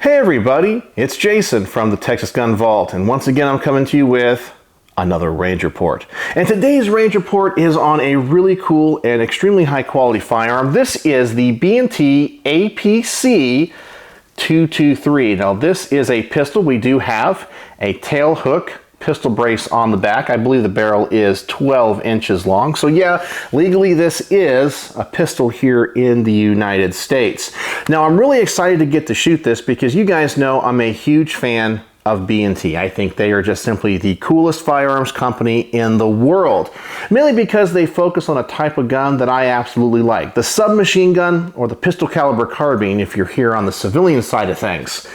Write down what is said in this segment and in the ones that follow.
Hey everybody, it's Jason from the Texas Gun Vault, and once again I'm coming to you with another range report. And today's range report is on a really cool and extremely high quality firearm. This is the B&T APC223. Now this is a pistol. We do have a tail hook pistol brace on the back. I believe the barrel is 12 inches long. So yeah, legally this is a pistol here in the United States. Now I'm really excited to get to shoot this because you guys know I'm a huge fan of B&T. I think they are just simply the coolest firearms company in the world, mainly because they focus on a type of gun that I absolutely like, the submachine gun or the pistol caliber carbine if you're here on the civilian side of things.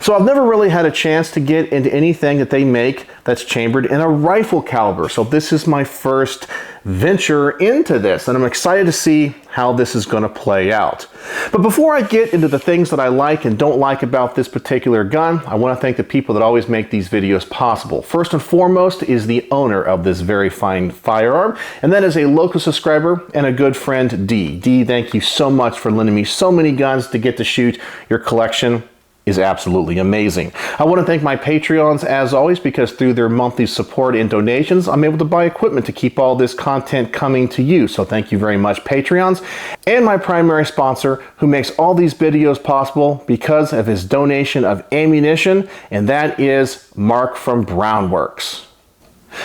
So I've never really had a chance to get into anything that they make that's chambered in a rifle caliber. So this is my first venture into this, and I'm excited to see how this is going to play out. But before I get into the things that I like and don't like about this particular gun, I want to thank the people that always make these videos possible. First and foremost is the owner of this very fine firearm, and that is a local subscriber and a good friend, D. D, thank you so much for lending me so many guns to get to shoot. Your collection is absolutely amazing. I want to thank my Patreons as always, because through their monthly support and donations, I'm able to buy equipment to keep all this content coming to you. So thank you very much, Patreons. And my primary sponsor, who makes all these videos possible because of his donation of ammunition, and that is Mark from Brownworks.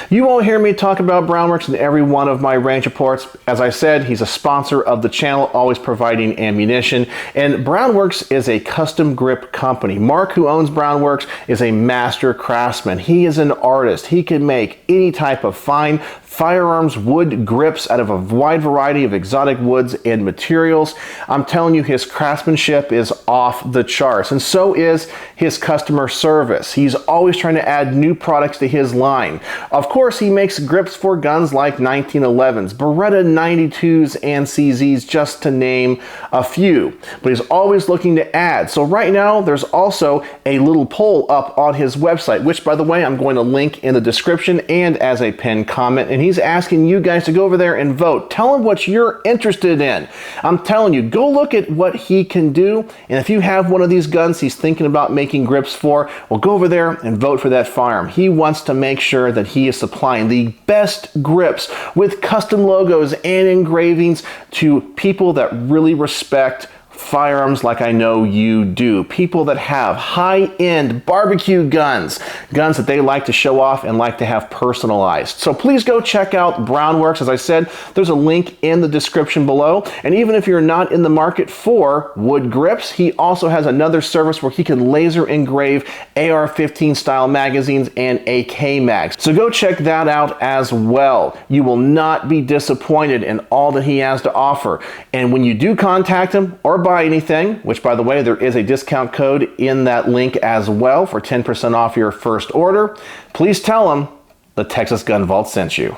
You won't hear me talk about Brownworks in every one of my range reports. As I said, he's a sponsor of the channel, always providing ammunition. And Brownworks is a custom grip company. Mark, who owns Brownworks, is a master craftsman. He is an artist. He can make any type of fine firearms wood grips out of a wide variety of exotic woods and materials. I'm telling you, his craftsmanship is off the charts, and so is his customer service. He's always trying to add new products to his line. Of course, he makes grips for guns like 1911s, Beretta 92s, and CZs, just to name a few. But he's always looking to add. So right now, there's also a little poll up on his website, which, by the way, I'm going to link in the description and as a pinned comment. And he's asking you guys to go over there and vote. Tell him what you're interested in. I'm telling you, go look at what he can do. And if you have one of these guns he's thinking about making grips for, well, go over there and vote for that firearm. He wants to make sure that he is supplying the best grips with custom logos and engravings to people that really respect firearms like I know you do. People that have high-end barbecue guns that they like to show off and like to have personalized. So please go check out Brownworks. As I said, there's a link in the description below. And even if you're not in the market for wood grips, he also has another service where he can laser engrave AR-15 style magazines and AK mags. So go check that out as well. You will not be disappointed in all that he has to offer. And when you do contact him or buy anything, which by the way, there is a discount code in that link as well for 10% off your first order, please tell him the Texas Gun Vault sent you.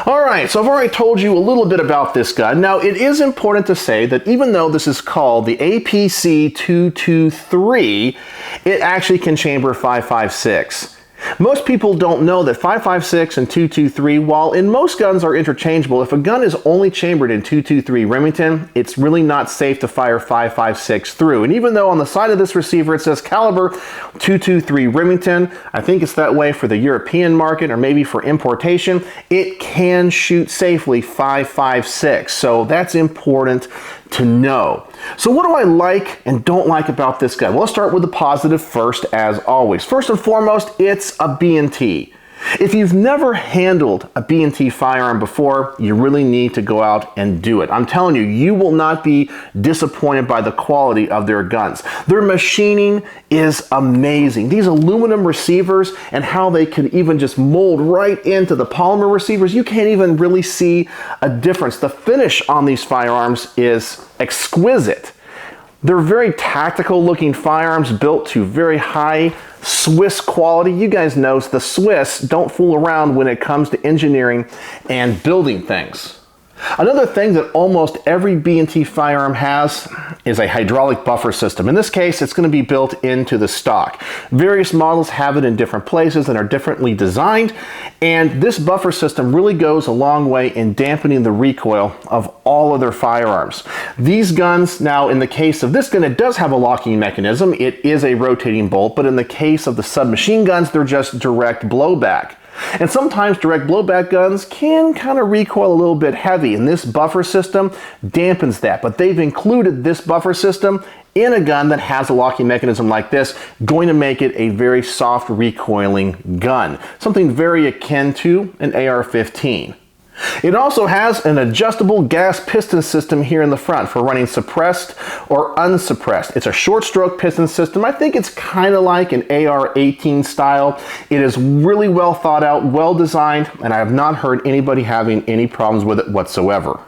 Alright, so I've already told you a little bit about this gun. Now, it is important to say that even though this is called the APC223, it actually can chamber 5.56. Most people don't know that 5.56 and 223, while in most guns are interchangeable, if a gun is only chambered in 223 Remington, it's really not safe to fire 5.56 through. And even though on the side of this receiver it says caliber 223 Remington, I think it's that way for the European market or maybe for importation, it can shoot safely 5.56. So that's important to know. So what do I like and don't like about this gun? Well, let's start with the positive first, as always. First and foremost, it's a B&T. If you've never handled a B&T firearm before, you really need to go out and do it. I'm telling you, you will not be disappointed by the quality of their guns. Their machining is amazing. These aluminum receivers and how they could even just mold right into the polymer receivers, you can't even really see a difference. The finish on these firearms is exquisite. They're very tactical looking firearms built to very high Swiss quality. You guys know the Swiss don't fool around when it comes to engineering and building things. Another thing that almost every B&T firearm has is a hydraulic buffer system. In this case, it's going to be built into the stock. Various models have it in different places and are differently designed, and this buffer system really goes a long way in dampening the recoil of all other firearms. These guns, now in the case of this gun, it does have a locking mechanism. It is a rotating bolt, but in the case of the submachine guns, they're just direct blowback. And sometimes direct blowback guns can kind of recoil a little bit heavy, and this buffer system dampens that. But they've included this buffer system in a gun that has a locking mechanism like this, going to make it a very soft recoiling gun. Something very akin to an AR-15. It also has an adjustable gas piston system here in the front for running suppressed or unsuppressed. It's a short stroke piston system. I think it's kind of like an AR-18 style. It is really well thought out, well designed, and I have not heard anybody having any problems with it whatsoever.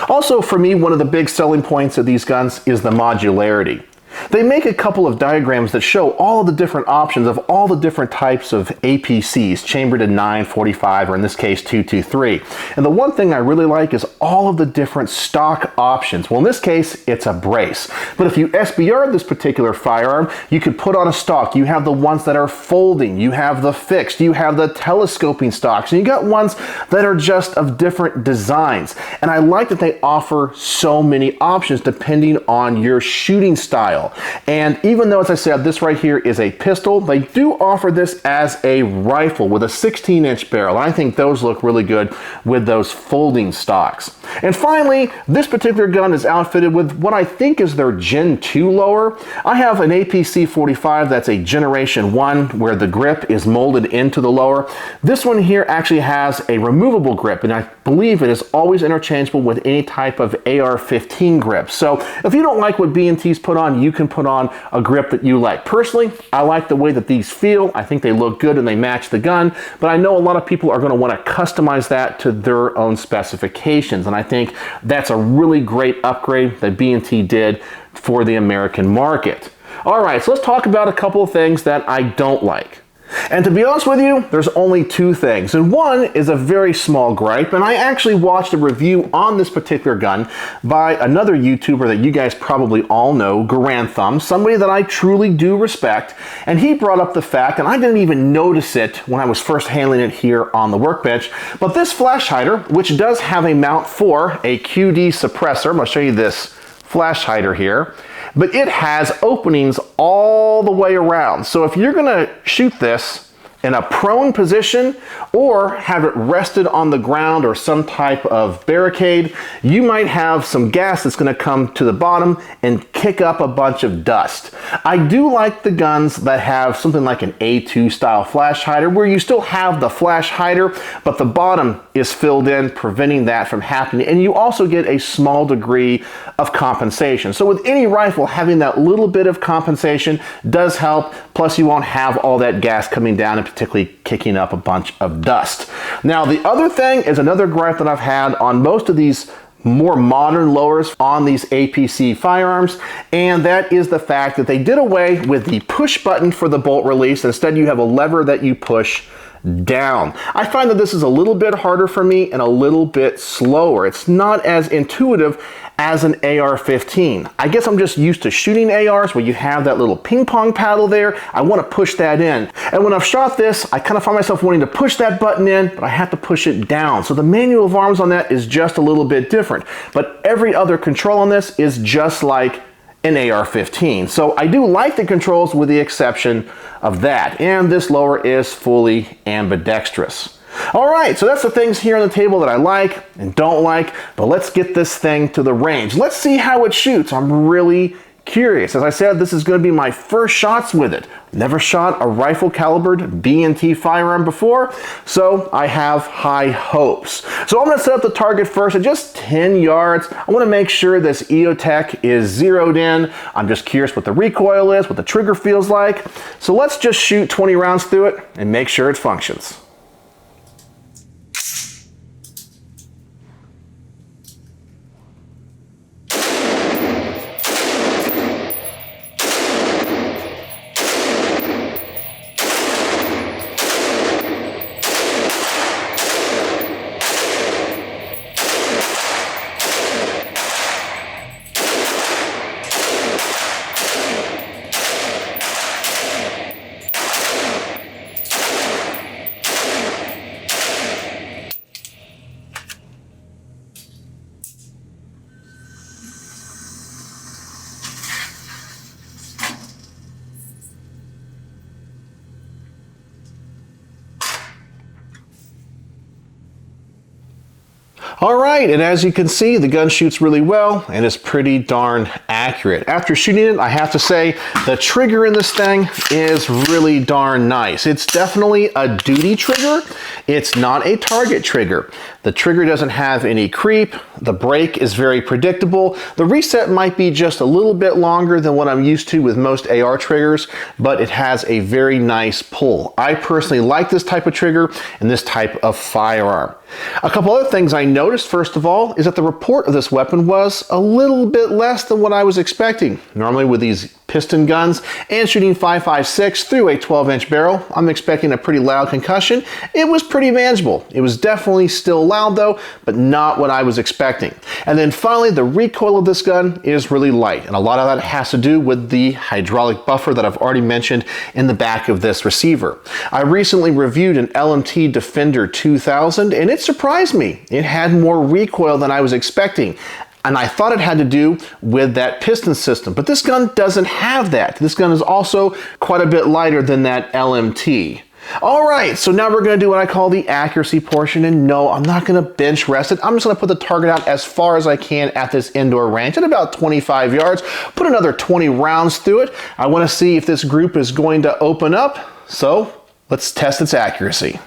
Also, for me, one of the big selling points of these guns is the modularity. They make a couple of diagrams that show all of the different options of all the different types of APCs, chambered in 945, or in this case 223. And the one thing I really like is all of the different stock options. Well, in this case, it's a brace. But if you SBR this particular firearm, you could put on a stock. You have the ones that are folding, you have the fixed, you have the telescoping stocks, and you got ones that are just of different designs. And I like that they offer so many options depending on your shooting style. And even though, as I said, this right here is a pistol, they do offer this as a rifle with a 16-inch barrel. I think those look really good with those folding stocks. And finally, this particular gun is outfitted with what I think is their Gen 2 lower. I have an APC45 that's a Generation 1 where the grip is molded into the lower. This one here actually has a removable grip, and I believe it is always interchangeable with any type of AR-15 grip. So if you don't like what B&T's put on, you can put on a grip that you like. Personally, I like the way that these feel. I think they look good and they match the gun, but I know a lot of people are going to want to customize that to their own specifications, and I think that's a really great upgrade that B&T did for the American market. All right, so let's talk about a couple of things that I don't like. And to be honest with you, there's only two things. And one is a very small gripe, and I actually watched a review on this particular gun by another YouTuber that you guys probably all know, Garanthum, somebody that I truly do respect, and he brought up the fact, and I didn't even notice it when I was first handling it here on the workbench, but this flash hider, which does have a mount for a QD suppressor, I'm going to show you this flash hider here, but it has openings all the way around. So if you're gonna shoot this in a prone position or have it rested on the ground or some type of barricade, you might have some gas that's going to come to the bottom and kick up a bunch of dust. I do like the guns that have something like an A2 style flash hider where you still have the flash hider, but the bottom is filled in, preventing that from happening, and you also get a small degree of compensation. So with any rifle, having that little bit of compensation does help, plus you won't have all that gas coming down and particularly kicking up a bunch of dust. Now, the other thing is another gripe that I've had on most of these more modern lowers on these APC firearms, and that is the fact that they did away with the push button for the bolt release. Instead, you have a lever that you push down. I find that this is a little bit harder for me and a little bit slower. It's not as intuitive as an AR-15. I guess I'm just used to shooting ARs where you have that little ping pong paddle there. I want to push that in. And when I've shot this, I kind of find myself wanting to push that button in, but I have to push it down. So the manual of arms on that is just a little bit different. But every other control on this is just like an AR-15. So I do like the controls with the exception of that. And this lower is fully ambidextrous. All right, so that's the things here on the table that I like and don't like, but let's get this thing to the range. Let's see how it shoots. I'm really curious. As I said, this is going to be my first shots with it. Never shot a rifle calibered B&T firearm before, so I have high hopes. So I'm going to set up the target first at just 10 yards. I want to make sure this EOTech is zeroed in. I'm just curious what the recoil is, what the trigger feels like. So let's just shoot 20 rounds through it and make sure it functions. right, and as you can see, the gun shoots really well and is pretty darn accurate. After shooting it, I have to say the trigger in this thing is really darn nice. It's definitely a duty trigger. It's not a target trigger. The trigger doesn't have any creep. The break is very predictable. The reset might be just a little bit longer than what I'm used to with most AR triggers, but it has a very nice pull. I personally like this type of trigger and this type of firearm. A couple other things I noticed, first of all, is that the report of this weapon was a little bit less than what I was expecting. Normally with these piston guns and shooting 5.56 through a 12-inch barrel, I'm expecting a pretty loud concussion. It was pretty manageable. It was definitely still loud though, but not what I was expecting. And then finally, the recoil of this gun is really light, and a lot of that has to do with the hydraulic buffer that I've already mentioned in the back of this receiver. I recently reviewed an LMT Defender 2000, and it surprised me. It had more recoil than I was expecting. And I thought it had to do with that piston system, but this gun doesn't have that. This gun is also quite a bit lighter than that LMT. All right, so now we're gonna do what I call the accuracy portion, and no, I'm not gonna bench rest it. I'm just gonna put the target out as far as I can at this indoor range at about 25 yards, put another 20 rounds through it. I wanna see if this group is going to open up, so let's test its accuracy.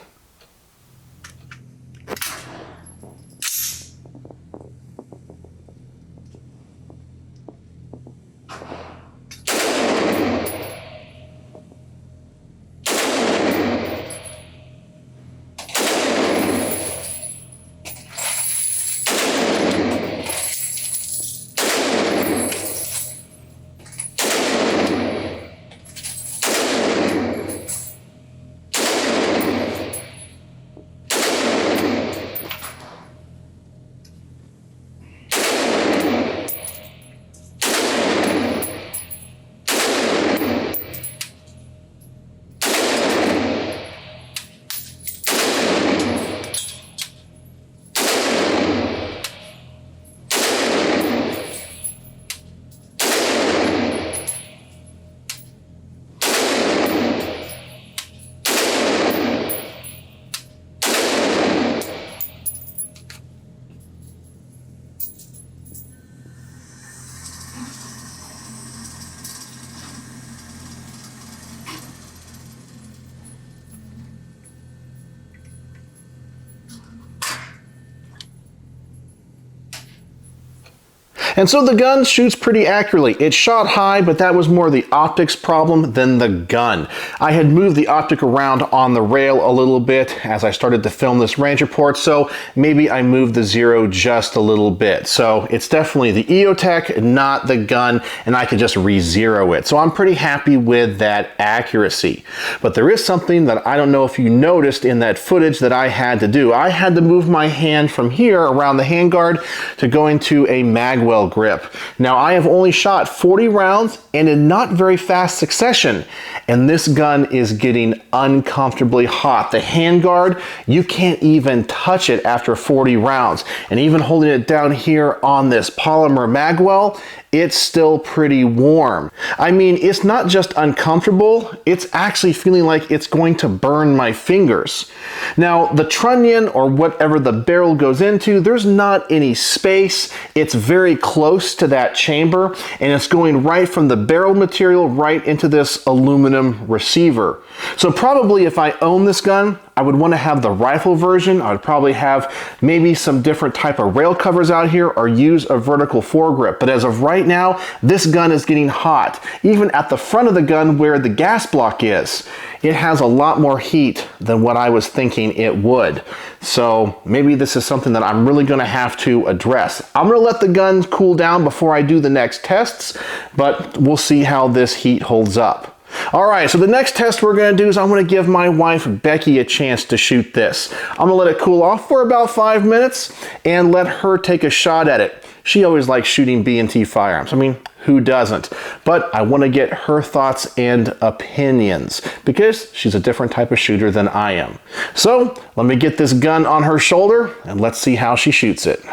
And so the gun shoots pretty accurately. It shot high, but that was more the optics problem than the gun. I had moved the optic around on the rail a little bit as I started to film this range report, so maybe I moved the zero just a little bit. So it's definitely the EOTech, not the gun, and I could just re-zero it. So I'm pretty happy with that accuracy. But there is something that I don't know if you noticed in that footage that I had to do. I had to move my hand from here around the handguard to go into a magwell grip. Now I have only shot 40 rounds and in not very fast succession, and this gun is getting uncomfortably hot. The handguard, you can't even touch it after 40 rounds, and even holding it down here on this polymer magwell, it's still pretty warm. I mean, it's not just uncomfortable, it's actually feeling like it's going to burn my fingers. Now, the trunnion, or whatever the barrel goes into, there's not any space. It's very close to that chamber, and it's going right from the barrel material right into this aluminum receiver. So probably if I own this gun, I would want to have the rifle version. I would probably have maybe some different type of rail covers out here or use a vertical foregrip. But as of right now, this gun is getting hot. Even at the front of the gun where the gas block is, it has a lot more heat than what I was thinking it would. So maybe this is something that I'm really going to have to address. I'm going to let the gun cool down before I do the next tests, but we'll see how this heat holds up. All right, so the next test we're gonna do is I'm gonna give my wife, Becky, a chance to shoot this. I'm gonna let it cool off for about 5 minutes and let her take a shot at it. She always likes shooting B&T firearms. I mean, who doesn't? But I wanna get her thoughts and opinions because she's a different type of shooter than I am. So let me get this gun on her shoulder and let's see how she shoots it.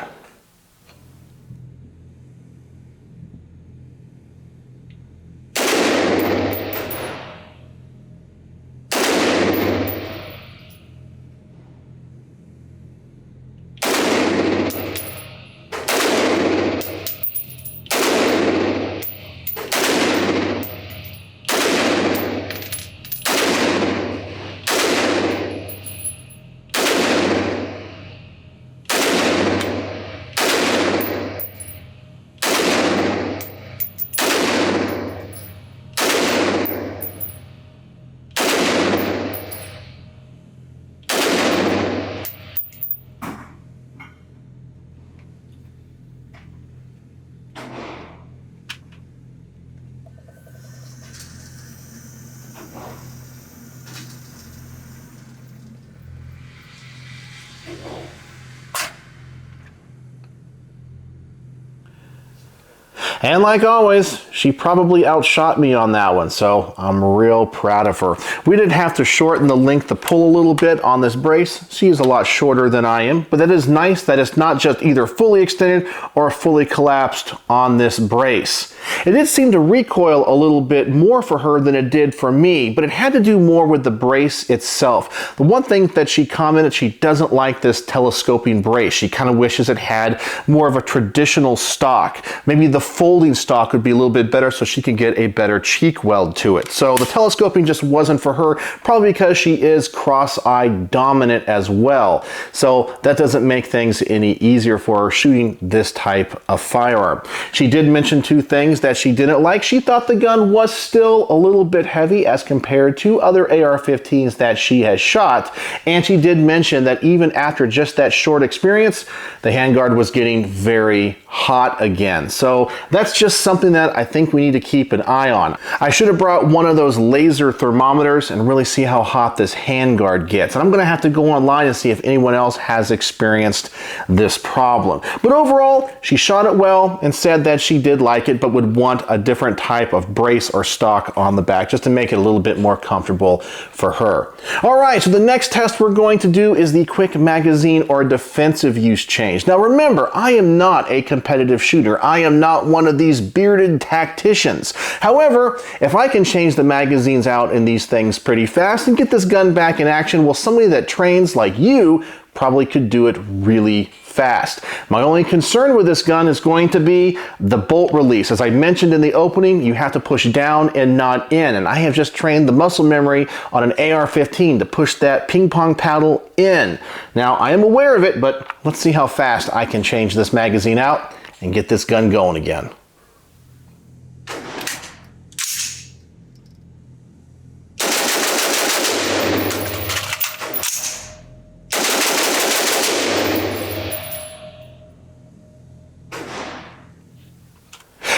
And like always, she probably outshot me on that one, so I'm real proud of her. We did have to shorten the length to pull a little bit on this brace. She is a lot shorter than I am, but that is nice that it's not just either fully extended or fully collapsed on this brace. It did seem to recoil a little bit more for her than it did for me, but it had to do more with the brace itself. The one thing that she commented, she doesn't like this telescoping brace. She kind of wishes it had more of a traditional stock. Maybe the folding stock would be a little bit better so she could get a better cheek weld to it. So the telescoping just wasn't for her, probably because she is cross-eye dominant as well. So that doesn't make things any easier for her shooting this type of firearm. She did mention two things that she didn't like. She thought the gun was still a little bit heavy as compared to other AR-15s that she has shot. And she did mention that even after just that short experience, the handguard was getting very hot again. So that's just something that I think we need to keep an eye on. I should have brought one of those laser thermometers and really see how hot this handguard gets. And I'm gonna have to go online and see if anyone else has experienced this problem. But overall, she shot it well and said that she did like it, but would want a different type of brace or stock on the back just to make it a little bit more comfortable for her. All right, so the next test we're going to do is the quick magazine or defensive use change. Now remember, I am not a competitive shooter. I am not one of these bearded tacticians. However, if I can change the magazines out in these things pretty fast and get this gun back in action, well, somebody that trains like you probably could do it really fast. My only concern with this gun is going to be the bolt release. As I mentioned in the opening, you have to push down and not in. And I have just trained the muscle memory on an AR-15 to push that ping pong paddle in. Now, I am aware of it, but let's see how fast I can change this magazine out and get this gun going again.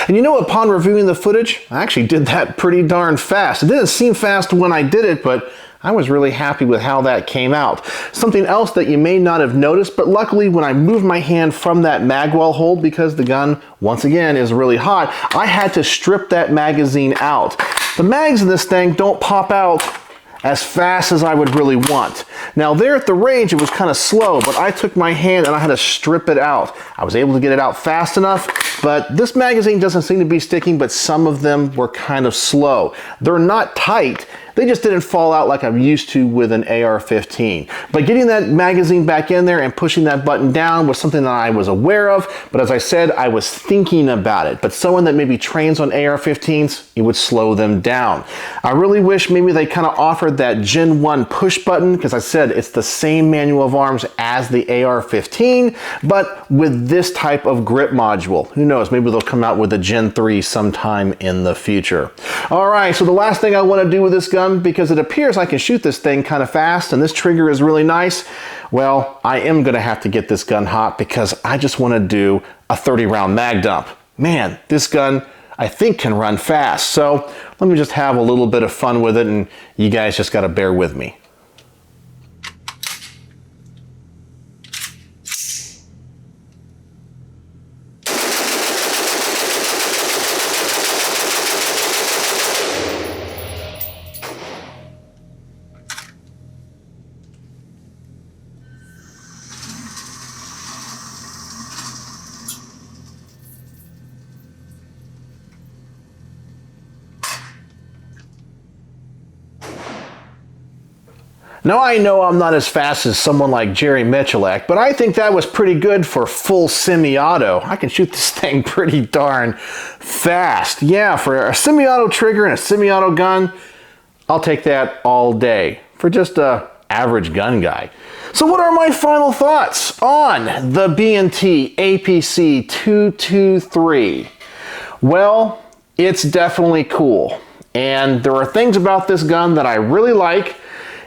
And you know, upon reviewing the footage, I actually did that pretty darn fast. It didn't seem fast when I did it, but I was really happy with how that came out. Something else that you may not have noticed, but luckily when I moved my hand from that magwell hold, because the gun, once again, is really hot, I had to strip that magazine out. The mags in this thing don't pop out as fast as I would really want. Now there at the range, it was kind of slow, but I took my hand and I had to strip it out. I was able to get it out fast enough, but this magazine doesn't seem to be sticking, but some of them were kind of slow. They're not tight, they just didn't fall out like I'm used to with an AR-15. But getting that magazine back in there and pushing that button down was something that I was aware of, but as I said, I was thinking about it. But someone that maybe trains on AR-15s, it would slow them down. I really wish maybe they kind of offered that Gen 1 push button, because I said it's the same manual of arms as the AR-15, but with this type of grip module. Who knows, maybe they'll come out with a Gen 3 sometime in the future. All right, so the last thing I want to do with this gun, because it appears I can shoot this thing kind of fast and this trigger is really nice, well, I am going to have to get this gun hot because I just want to do a 30-round mag dump. Man, this gun I think can run fast. So let me just have a little bit of fun with it, and you guys just got to bear with me. Now I know I'm not as fast as someone like Jerry Michalek, but I think that was pretty good for full semi-auto. I can shoot this thing pretty darn fast. Yeah, for a semi-auto trigger and a semi-auto gun, I'll take that all day for just a average gun guy. So what are my final thoughts on the B&T APC223? Well, it's definitely cool. And there are things about this gun that I really like.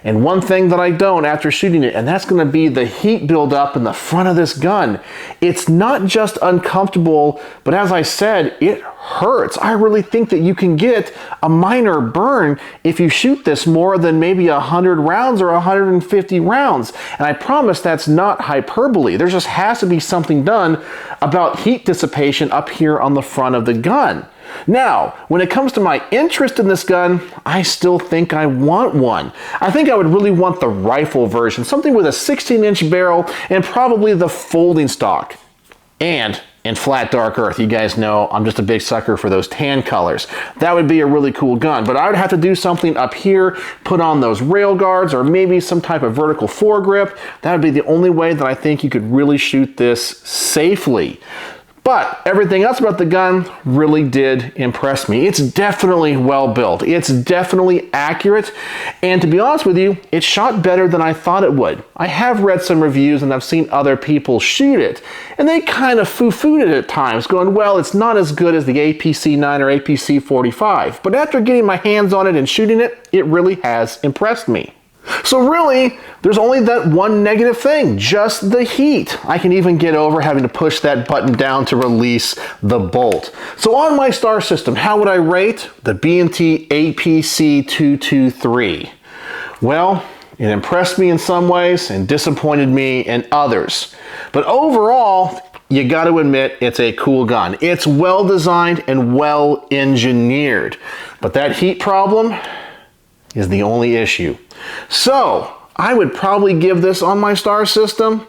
and one thing that I don't after shooting it, and that's going to be the heat buildup in the front of this gun. It's not just uncomfortable, but as I said, it hurts. I really think that you can get a minor burn if you shoot this more than maybe 100 rounds or 150 rounds. And I promise that's not hyperbole. There just has to be something done about heat dissipation up here on the front of the gun. Now, when it comes to my interest in this gun, I still think I want one. I think I would really want the rifle version, something with a 16-inch barrel and probably the folding stock. And in flat dark earth, you guys know I'm just a big sucker for those tan colors. That would be a really cool gun, but I would have to do something up here, put on those rail guards, or maybe some type of vertical foregrip. That would be the only way that I think you could really shoot this safely. But everything else about the gun really did impress me. It's definitely well built. It's definitely accurate. And to be honest with you, it shot better than I thought it would. I have read some reviews and I've seen other people shoot it, and they kind of foo-fooed it at times, going, well, it's not as good as the APC9 or APC45. But after getting my hands on it and shooting it, it really has impressed me. So really, there's only that one negative thing, just the heat. I can even get over having to push that button down to release the bolt. So on my star system, how would I rate the B&T APC223? Well, it impressed me in some ways and disappointed me in others. But overall, you got to admit it's a cool gun. It's well designed and well engineered. But that heat problem is the only issue. So I would probably give this on my star system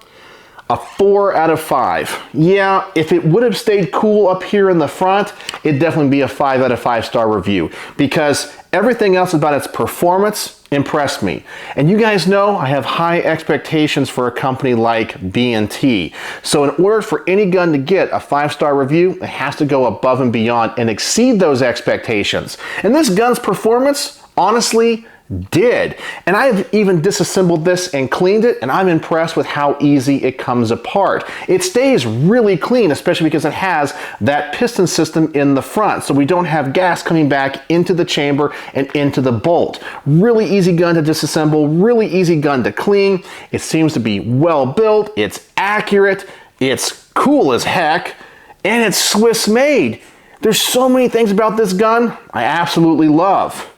a 4 out of 5. Yeah, if it would have stayed cool up here in the front, it'd definitely be a 5 out of 5 star review, because everything else about its performance impressed me. And you guys know I have high expectations for a company like B&T. So in order for any gun to get a 5-star review, it has to go above and beyond and exceed those expectations. And this gun's performance, honestly, did. And I've even disassembled this and cleaned it, and I'm impressed with how easy it comes apart. It stays really clean, especially because it has that piston system in the front, so we don't have gas coming back into the chamber and into the bolt. Really easy gun to disassemble, really easy gun to clean. It seems to be well built, it's accurate, it's cool as heck, and it's Swiss made. There's so many things about this gun I absolutely love.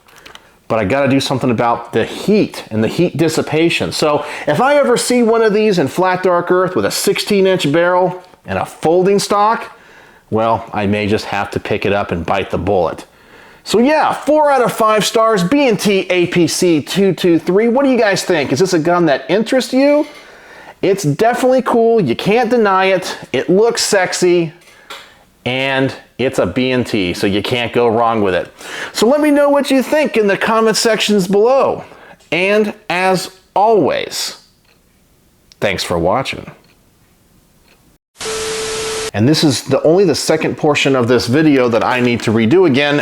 But I gotta do something about the heat and the heat dissipation. So if I ever see one of these in flat dark earth with a 16-inch barrel and a folding stock, well, I may just have to pick it up and bite the bullet. So yeah, 4 out of 5 stars, B&T APC223. What do you guys think? Is this a gun that interests you? It's definitely cool, you can't deny it. It looks sexy, and it's a B&T, so you can't go wrong with it. So let me know what you think in the comment sections below. And as always, thanks for watching. And this is only the second portion of this video that I need to redo again.